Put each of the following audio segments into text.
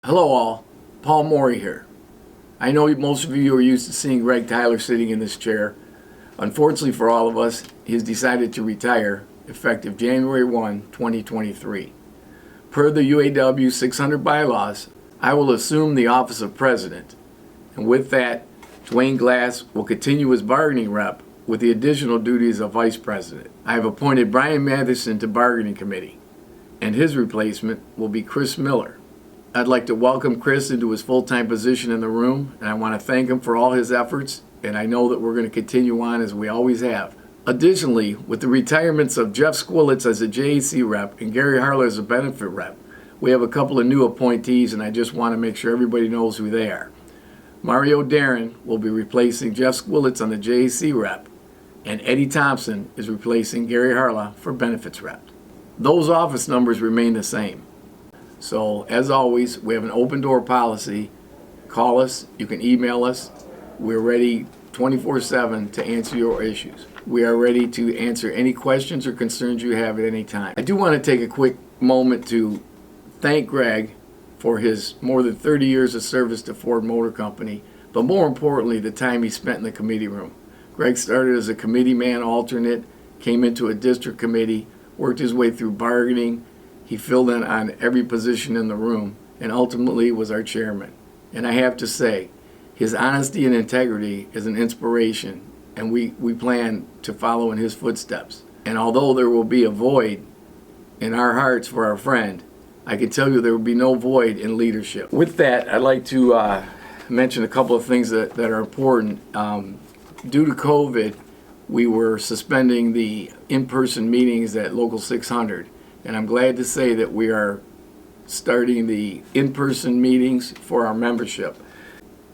Hello all, Paul Morey here. I know most of you are used to seeing Greg Tyler sitting in this chair. Unfortunately for all of us, he has decided to retire effective January 1, 2023. Per the UAW 600 bylaws, I will assume the office of president. And with that, Dwayne Glass will continue as bargaining rep with the additional duties of vice president. I have appointed Brian Matheson to bargaining committee, and his replacement will be Chris Miller. I'd like to welcome Chris into his full-time position in the room, and I want to thank him for all his efforts, and I know that we're going to continue on as we always have. Additionally, with the retirements of Jeff Squillets as a JAC rep and Gary Harler as a benefit rep, we have a couple of new appointees, and I just want to make sure everybody knows who they are. Mario Darren will be replacing Jeff Squillets on the JAC rep, and Eddie Thompson is replacing Gary Harler for benefits rep. Those office numbers remain the same. So, as always, we have an open door policy. Call us, you can email us. We're ready 24/7 to answer your issues. We are ready to answer any questions or concerns you have at any time. I do want to take a quick moment to thank Greg for his more than 30 years of service to Ford Motor Company, but more importantly, the time he spent in the committee room. Greg started as a committee man alternate, came into a district committee, worked his way through bargaining. He filled in on every position in the room and ultimately was our chairman. And I have to say, his honesty and integrity is an inspiration, and we plan to follow in his footsteps. And although there will be a void in our hearts for our friend, I can tell you there will be no void in leadership. With that, I'd like to mention a couple of things that are important. Due to COVID, we were suspending the in-person meetings at Local 600. And I'm glad to say that we are starting the in-person meetings for our membership.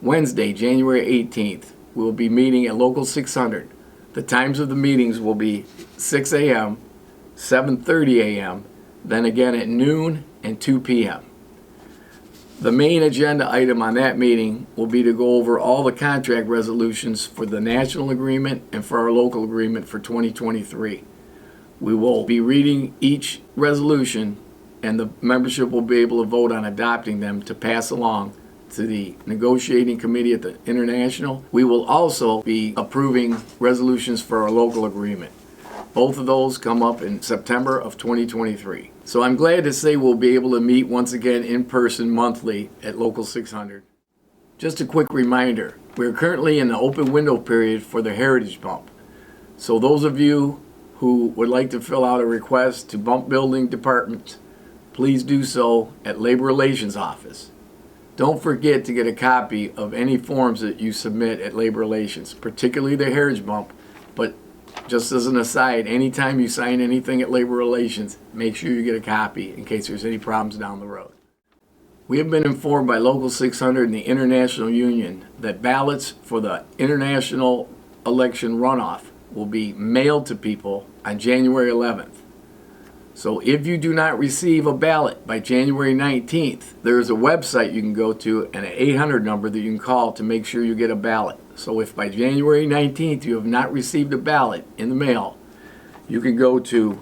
Wednesday, January 18th, we'll be meeting at Local 600. The times of the meetings will be 6 a.m., 7:30 a.m., then again at noon and 2 p.m. The main agenda item on that meeting will be to go over all the contract resolutions for the national agreement and for our local agreement for 2023. We will be reading each resolution, and the membership will be able to vote on adopting them to pass along to the negotiating committee at the International. We will also be approving resolutions for our local agreement. Both of those come up in September of 2023. So I'm glad to say we'll be able to meet once again in person monthly at Local 600. Just a quick reminder, we're currently in the open window period for the Heritage Bump. So those of you who would like to fill out a request to bump building departments, please do so at Labor Relations Office. Don't forget to get a copy of any forms that you submit at Labor Relations, particularly the Heritage Bump. But just as an aside, anytime you sign anything at Labor Relations, make sure you get a copy in case there's any problems down the road. We have been informed by Local 600 and the International Union that ballots for the International election runoff will be mailed to people on January 11th. So if you do not receive a ballot by January 19th, there is a website you can go to and an 800 number that you can call to make sure you get a ballot. So if by January 19th you have not received a ballot in the mail, you can go to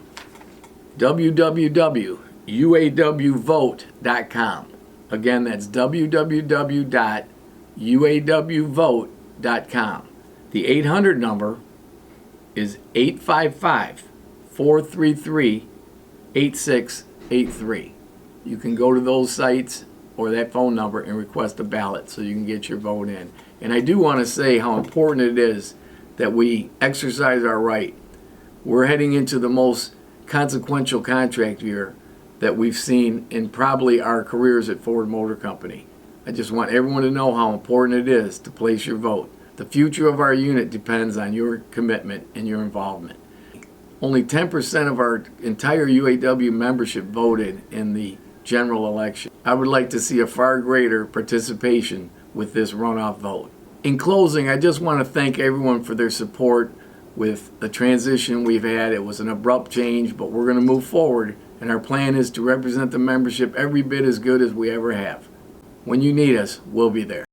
www.uawvote.com. Again, that's www.uawvote.com. The 800 number is 855-433-8683. You can go to those sites or that phone number and request a ballot so you can get your vote in. And I do want to say how important it is that we exercise our right. We're heading into the most consequential contract year that we've seen in probably our careers at Ford Motor Company. I just want everyone to know how important it is to place your vote. The future of our unit depends on your commitment and your involvement. Only 10% of our entire UAW membership voted in the general election. I would like to see a far greater participation with this runoff vote. In closing, I just want to thank everyone for their support with the transition we've had. It was an abrupt change, but we're going to move forward, and our plan is to represent the membership every bit as good as we ever have. When you need us, we'll be there.